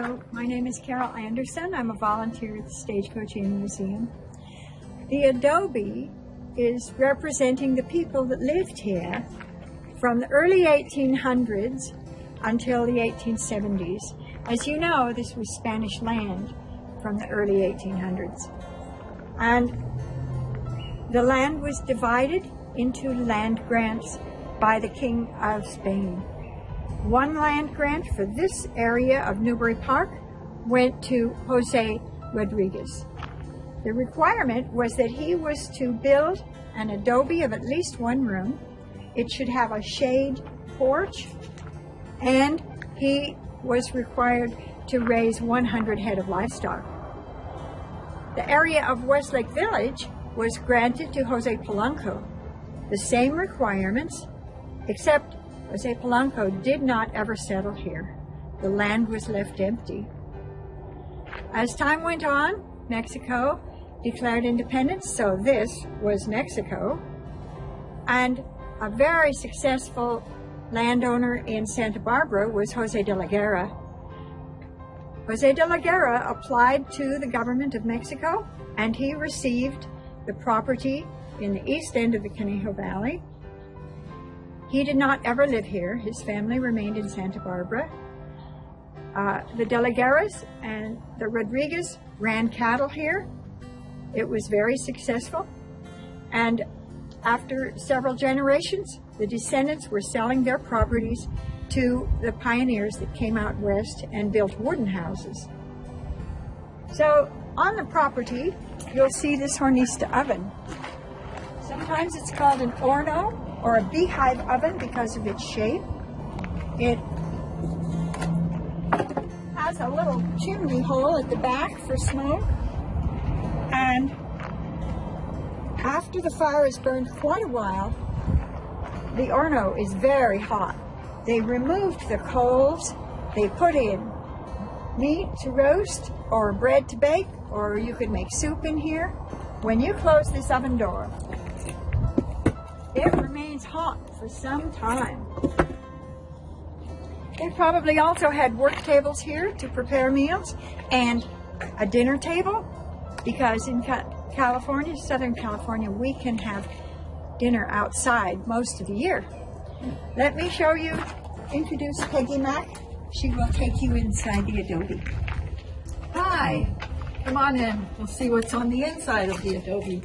Hello, my name is Carol Anderson. I'm a volunteer at the Stagecoach Museum. The Adobe is representing the people that lived here from the early 1800s until the 1870s. As you know, this was Spanish land from the early 1800s. And the land was divided into land grants by the King of Spain. One land grant for this area of Newbury Park went to Jose Rodriguez. The requirement was that he was to build an adobe of at least one room. It should have a shade porch, and he was required to raise 100 head of livestock. The area of Westlake Village was granted to Jose Polanco. The same requirements, except Jose Polanco did not ever settle here. The land was left empty. As time went on, Mexico declared independence, so this was Mexico. And a very successful landowner in Santa Barbara was Jose de la Guerra. Jose de la Guerra applied to the government of Mexico, and he received the property in the east end of the Conejo Valley. He did not ever live here. His family remained in Santa Barbara. The De la Guerras and the Rodriguez ran cattle here. It was very successful. And after several generations, the descendants were selling their properties to the pioneers that came out west and built wooden houses. So on the property, you'll see this hornista oven. Sometimes it's called an horno or a beehive oven because of its shape. It has a little chimney hole at the back for smoke, and after the fire has burned quite a while, the horno is very hot. They removed the coals, they put in meat to roast or bread to bake, or you could make soup in here. When you close this oven door, it remains hot for some time. They probably also had work tables here to prepare meals and a dinner table, because in California, Southern California, we can have dinner outside most of the year. Let me introduce Peggy Mack. She will take you inside the adobe. Hi, come on in. We'll see what's on the inside of the adobe.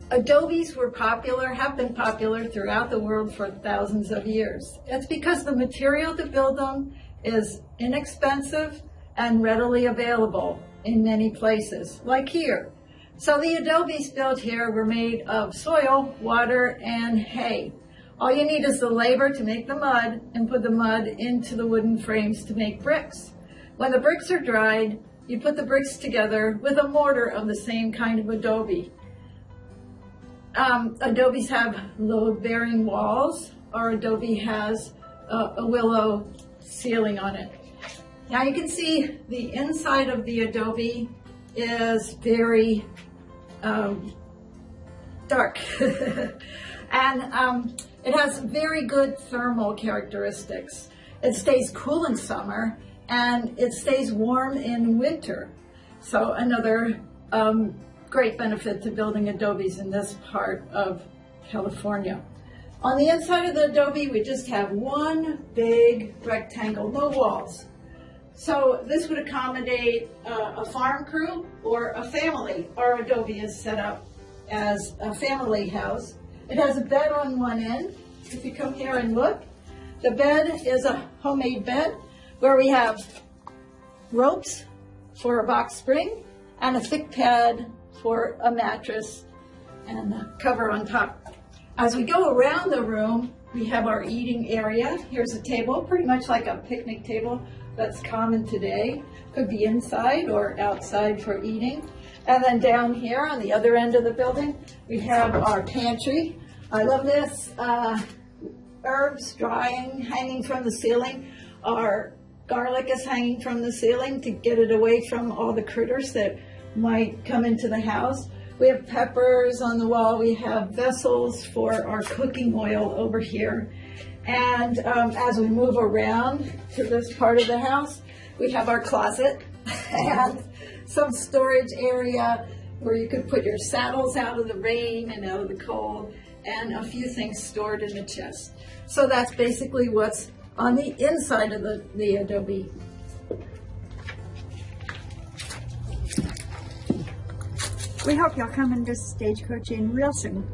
Adobes were popular, have been popular throughout the world for thousands of years. It's because the material to build them is inexpensive and readily available in many places, like here. So the adobes built here were made of soil, water, and hay. All you need is the labor to make the mud and put the mud into the wooden frames to make bricks. When the bricks are dried, you put the bricks together with a mortar of the same kind of adobe. Adobes have load-bearing walls, or adobe has a willow ceiling on it. Now you can see the inside of the adobe is very dark and it has very good thermal characteristics. It stays cool in summer and it stays warm in winter. So another great benefit to building adobes in this part of California. On the inside of the adobe, we just have one big rectangle, no walls. So this would accommodate a farm crew or a family. Our adobe is set up as a family house. It has a bed on one end. If you come here and look, the bed is a homemade bed where we have ropes for a box spring and a thick pad for a mattress and a cover on top. As we go around the room, we have our eating area. Here's a table, pretty much like a picnic table that's common today. Could be inside or outside for eating. And then down here on the other end of the building, we have our pantry. I love this. Herbs drying, hanging from the ceiling. Our garlic is hanging from the ceiling to get it away from all the critters that might come into the house. We have peppers on the wall. We have vessels for our cooking oil over here. And as we move around to this part of the house, we have our closet and some storage area where you could put your saddles out of the rain and out of the cold, and a few things stored in the chest. So that's basically what's on the inside of the Adobe. We hope y'all come into Stagecoach in real soon.